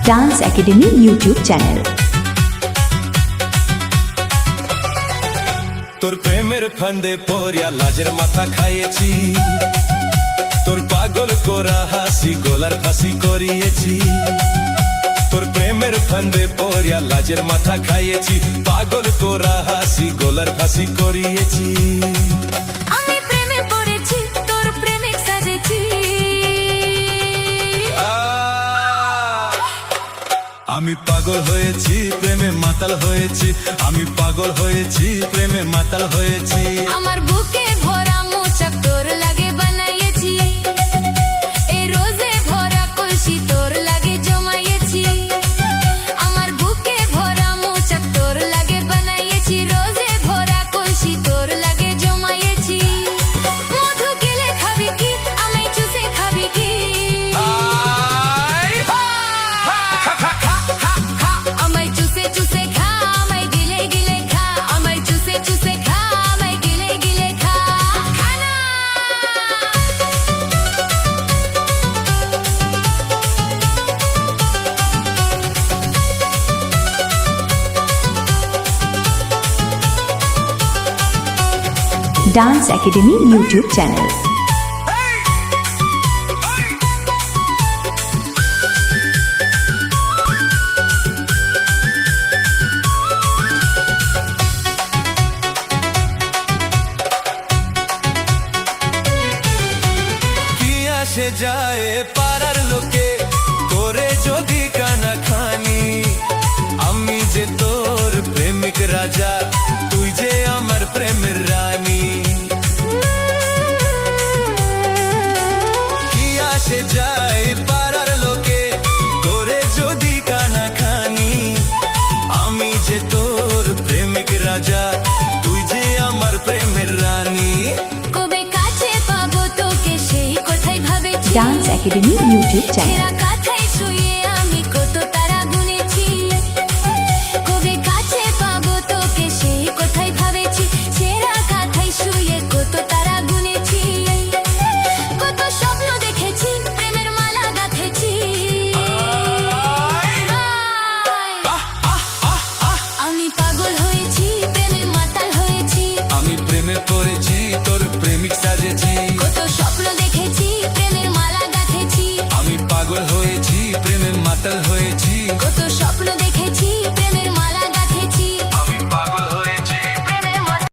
Dance academy YouTube channel. তোর প্রেমের ফান্দে পড়িয়া লাজের মাথা খাইয়েছি, তোর পাগল করা হাসি গোলার ফাঁসি করিয়েছি। তোর প্রেমের ফান্দে পড়িয়া লাজের মাথা খাইয়েছি, পাগল করা হাসি গোলার ফাঁসি করিয়েছি। আমি প্রেমে পড়েছি, তোর প্রেমিক সাজেছি। আমি পাগল হয়েছি, প্রেমে মাতাল হয়েছি। আমি পাগল হয়েছি, প্রেমে মাতাল হয়েছি। আমার বুকে ভরা মোচক তোর লাগে বানাইয়েছি, এই রোজে ভরা কলসি তোর লাগে জমাইয়েছি। আমার বুকে ভরা মোচক তোর লাগে বানাইয়েছি, রোজে ভরা কলসি তোর লাগে জমাইয়েছি। মধু গেলে খাবি কি, আমি চুষে খাবি কি? আমায় চুষে চুষে খা, আমায় গিলে গিলে খা। আমায় চুষে চুষে খা, আমায় গিলে গিলে খা। খানা ডান্স একাডেমি ইউটিউব চ্যানেল। কি আসে যায় পাড়ার লোকে করে যদি কানা খানি, আমি যে তোর প্রেমিক রাজা, তুই যে আমার প্রেমের রানী। কি আসে যায় পাড়ার লোকে করে যদি কানা খানি, আমি যে তোর প্রেমিক রাজা, তুই যে আমার প্রেমের রানী। কবে কাছে পাবো তোকে, সেই কথাই ভাবেছি। Dance academy YouTube channel. ছেঁড়া